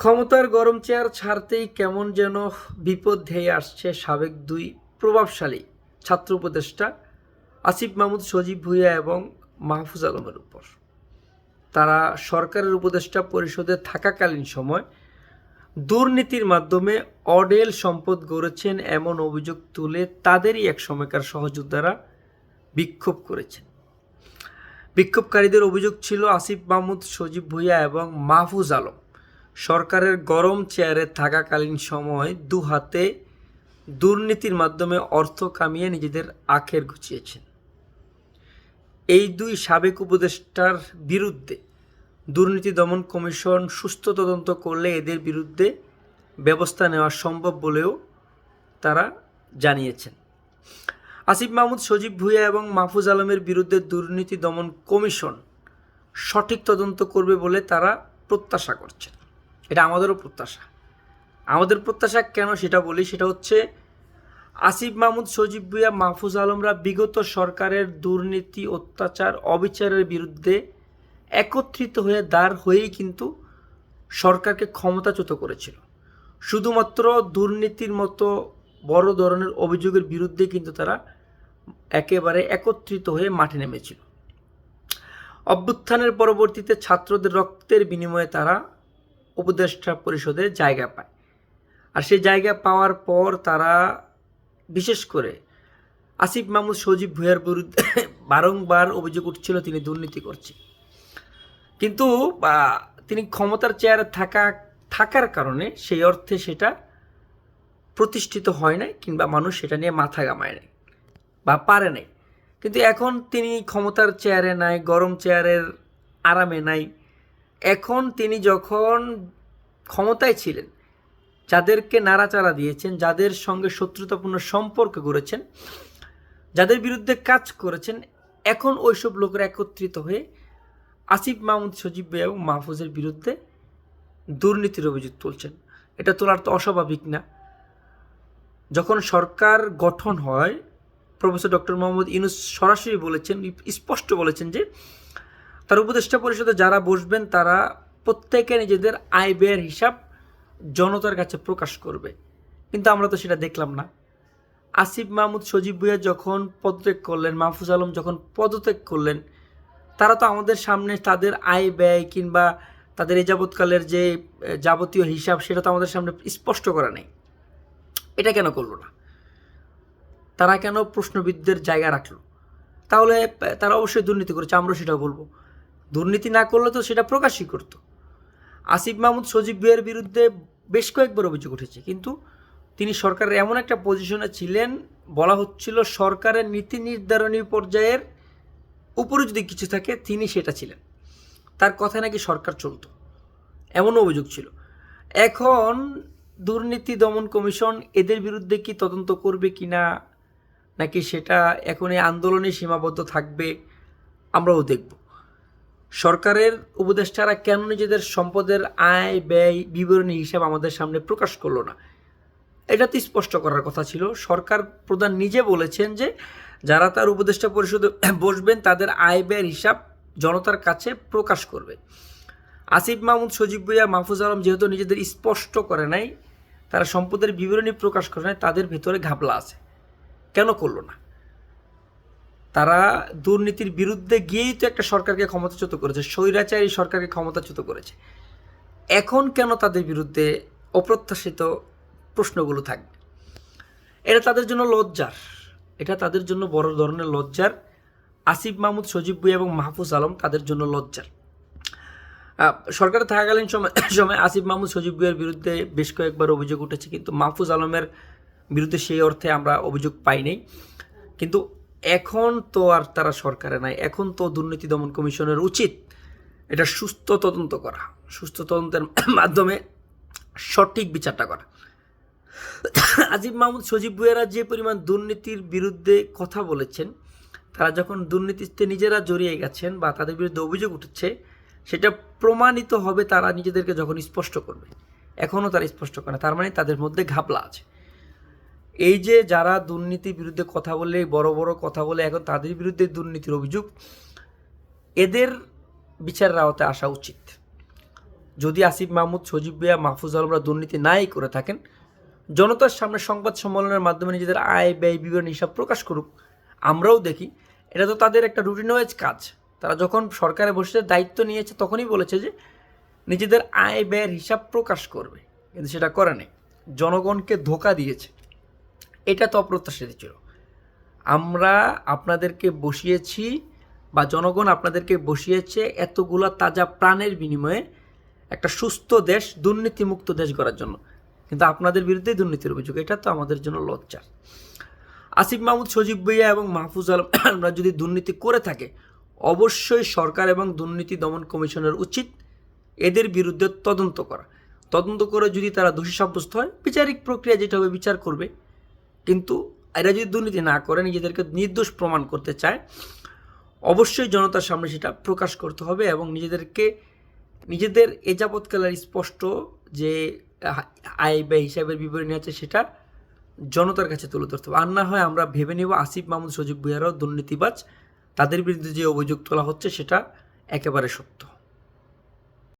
ক্ষমতার গরম চেয়ার ছাড়তেই কেমন যেন বিপদ ধেয়ে আসছে সাবেক দুই প্রভাবশালী ছাত্র উপদেষ্টা আসিফ মাহমুদ, সজীব ভুঁইয়া এবং মাহফুজ আলমের উপর। তারা সরকারের উপদেষ্টা পরিষদে থাকাকালীন সময় দুর্নীতির মাধ্যমে অঢেল সম্পদ গড়েছেন এমন অভিযোগ তুলে তাদেরই এক সময়কার সহযোদ্ধারা বিক্ষোভ করেছেন। বিক্ষোভকারীদের অভিযোগ ছিল আসিফ মাহমুদ, সজীব ভুঁইয়া এবং মাহফুজ আলম সরকারের গরম চেয়ারে থাকাকালীন সময় দু হাতে দুর্নীতির মাধ্যমে অর্থ কামিয়ে নিজেদের আখের গুছিয়েছেন। এই দুই সাবেক উপদেষ্টার বিরুদ্ধে দুর্নীতি দমন কমিশন সুস্থ তদন্ত করলে এদের বিরুদ্ধে ব্যবস্থা নেওয়া সম্ভব বলেও তারা জানিয়েছেন। আসিফ মাহমুদ, সজীব ভুঁইয়া এবং মাহফুজ আলমের বিরুদ্ধে দুর্নীতি দমন কমিশন সঠিক তদন্ত করবে বলে তারা প্রত্যাশা করছেন। এটা আমাদেরও প্রত্যাশা। আমাদের প্রত্যাশা কেন সেটা বলি, সেটা হচ্ছে আসিফ মাহমুদ, সজীব ভুঁইয়া, মাহফুজ আলমরা বিগত সরকারের দুর্নীতি, অত্যাচার, অবিচারের বিরুদ্ধে একত্রিত হয়ে দাঁড় হয়েই কিন্তু সরকারকে ক্ষমতাচ্যুত করেছিল। শুধুমাত্র দুর্নীতির মতো বড় ধরনের অভিযোগের বিরুদ্ধে কিন্তু তারা একেবারে একত্রিত হয়ে মাঠে নেমেছিল। অভ্যুত্থানের পরবর্তীতে ছাত্রদের রক্তের বিনিময়ে তারা উপদেষ্টা পরিষদে জায়গা পায়। আর সেই জায়গা পাওয়ার পর তারা বিশেষ করে আসিফ মাহমুদ, সজীব ভুঁইয়ার বিরুদ্ধে বারংবার অভিযোগ উঠছিল তিনি দুর্নীতি করছে। কিন্তু তিনি ক্ষমতার চেয়ারে থাকার কারণে সেই অর্থে সেটা প্রতিষ্ঠিত হয় নাই, কিংবা মানুষ সেটা নিয়ে মাথা ঘামায় নাই বা পারে নাই। কিন্তু এখন তিনি ক্ষমতার চেয়ারে নাই, গরম চেয়ারের আরামে নাই। এখন তিনি যখন ক্ষমতায় ছিলেন, যাদেরকে নাড়াচাড়া দিয়েছেন, যাদের সঙ্গে শত্রুতাপূর্ণ সম্পর্ক গড়েছেন, যাদের বিরুদ্ধে কাজ করেছেন, এখন ওইসব লোকেরা একত্রিত হয়ে আসিফ মাহমুদ, সজীব ভুঁইয়া এবং মাহফুজের বিরুদ্ধে দুর্নীতির অভিযোগ তুলছেন। এটা তোলার তো অস্বাভাবিক না। যখন সরকার গঠন হয়, প্রফেসর ডক্টর মোহাম্মদ ইউনূস সরাসরি বলেছেন, স্পষ্ট বলেছেন যে তার উপদেষ্টা পরিষদে যারা বসবেন তারা প্রত্যেকে নিজেদের আয় ব্যয়ের হিসাব জনতার কাছে প্রকাশ করবে। কিন্তু আমরা তো সেটা দেখলাম না। আসিফ মাহমুদ, সজীব ভুঁইয়া যখন পদত্যাগ করলেন, মাহফুজ আলম যখন পদত্যাগ করলেন, তারা তো আমাদের সামনে তাদের আয় ব্যয় কিংবা তাদের এ যাবৎকালের যে যাবতীয় হিসাব সেটা তো আমাদের সামনে স্পষ্ট করা নেই। এটা কেন করলো না? তারা কেন প্রশ্নবিদ্ধের জায়গা রাখলো? তাহলে তারা অবশ্যই দুর্নীতি করেছে, আমরা সেটাও বলবো। দুর্নীতি না করলে তো সেটা প্রকাশই করতো। আসিফ মাহমুদ, সজীব ভুঁইয়ার বিরুদ্ধে বেশ কয়েকবার অভিযোগ উঠেছে, কিন্তু তিনি সরকারের এমন একটা পজিশনে ছিলেন, বলা হচ্ছিল সরকারের নীতি নির্ধারণী পর্যায়ের উপরে যদি কিছু থাকে তিনি সেটা ছিলেন। তার কথা নাকি সরকার চলত, এমন অভিযোগ ছিল। এখন দুর্নীতি দমন কমিশন এদের বিরুদ্ধে কি তদন্ত করবে কিনা, নাকি সেটা এখন এই আন্দোলনে সীমাবদ্ধ থাকবে, আমরাও দেখব। সরকারের উপদেষ্টারা কেন নিজেদের সম্পদের আয় ব্যয় বিবরণী হিসাব আমাদের সামনে প্রকাশ করলো না? এটা তো স্পষ্ট করার কথা ছিল। সরকার প্রধান নিজে বলেছেন যে যারা তার উপদেষ্টা পরিষদে বসবেন তাদের আয় ব্যয়ের হিসাব জনতার কাছে প্রকাশ করবে। আসিফ মাহমুদ, সজীব ভুঁইয়া, মাহফুজ আলম যেহেতু নিজেদের স্পষ্ট করে নাই, তারা সম্পদের বিবরণী প্রকাশ করে নাই, তাদের ভেতরে ঘাবলা আছে। কেন করলো না? তারা দুর্নীতির বিরুদ্ধে গিয়েই তো একটা সরকারকে ক্ষমতাচ্যুত করেছে, স্বৈরাচারী সরকারকে ক্ষমতাচ্যুত করেছে। এখন কেন তাদের বিরুদ্ধে অপ্রত্যাশিত প্রশ্নগুলো থাকবে? এটা তাদের জন্য লজ্জার, এটা তাদের জন্য বড় ধরনের লজ্জার। আসিফ মাহমুদ, সজীব ভুঁইয়া এবং মাহফুজ আলম তাদের জন্য লজ্জার। সরকারে থাকাকালীন সময় আসিফ মাহমুদ, সজীব ভুঁইয়ার বিরুদ্ধে বেশ কয়েকবার অভিযোগ উঠেছে, কিন্তু মাহফুজ আলমের বিরুদ্ধে সেই অর্থে আমরা অভিযোগ পাইনি। কিন্তু এখন তো আর তারা সরকারে নাই, এখন তো দুর্নীতি দমন কমিশনের উচিত এটা সুস্থ তদন্ত করা, সুস্থ তদন্তের মাধ্যমে সঠিক বিচারটা করা। আসিফ মাহমুদ, সজীব ভুঁইয়ারা যে পরিমাণ দুর্নীতির বিরুদ্ধে কথা বলেছেন, তারা যখন দুর্নীতিতে নিজেরা জড়িয়ে গেছেন বা তাদের বিরুদ্ধে অভিযোগ উঠেছে, সেটা প্রমাণিত হবে তারা নিজেদেরকে যখন স্পষ্ট করবে। এখনও তারা স্পষ্ট করে না, তার মানে তাদের মধ্যে ঘাপলা আছে। এই যে যারা দুর্নীতির বিরুদ্ধে কথা বলে, বড় বড় কথা বলে এখন তাদের বিরুদ্ধে দুর্নীতির অভিযোগ, এদের বিচারের আওতায় আসা উচিত। যদি আসিফ মাহমুদ, সজীব ভুঁইয়া, মাহফুজ আলমরা দুর্নীতি নাই করে থাকেন, জনতার সামনে সংবাদ সম্মেলনের মাধ্যমে নিজেদের আয় ব্যয় বিবরণ হিসাব প্রকাশ করুক, আমরাও দেখি। এটা তো তাদের একটা রুটিন ওয়াইজ কাজ। তারা যখন সরকারে বসে দায়িত্ব নিয়েছে তখনই বলেছে যে নিজেদের আয় ব্যয়ের হিসাব প্রকাশ করবে, কিন্তু সেটা করে নাই, জনগণকে ধোঁকা দিয়েছে। এটা তো অপ্রত্যাশিত ছিল। আমরা আপনাদেরকে বসিয়েছি বা জনগণ আপনাদেরকে বসিয়েছে এতগুলা তাজা প্রাণের বিনিময়ে একটা সুস্থ দেশ, দুর্নীতিমুক্ত দেশ গড়ার জন্য, কিন্তু আপনাদের বিরুদ্ধেই দুর্নীতির অভিযোগ। এটা তো আমাদের জন্য লজ্জার। আসিফ মাহমুদ, সজীব ভুঁইয়া এবং মাহফুজ আলমরা যদি দুর্নীতি করে থাকে, অবশ্যই সরকার এবং দুর্নীতি দমন কমিশনের উচিত এদের বিরুদ্ধে তদন্ত করা। তদন্ত করে যদি তারা দোষী সাব্যস্ত হয়, বিচারিক প্রক্রিয়া যেটা হবে বিচার করবে। কিন্তু এরা যদি দুর্নীতি না করে, নিজেদেরকে নির্দোষ প্রমাণ করতে চায়, অবশ্যই জনতার সামনে সেটা প্রকাশ করতে হবে এবং নিজেদের এ যাবৎকালের স্পষ্ট যে আয় ব্যয় হিসাবের বিবরণী আছে সেটা জনতার কাছে তুলে ধরতে হবে। আর না হয় আমরা ভেবে নেব আসিফ মাহমুদ, সজীব ভুঁইয়ারাও দুর্নীতিবাজ, তাদের বিরুদ্ধে যে অভিযোগ তোলা হচ্ছে সেটা একেবারে সত্য।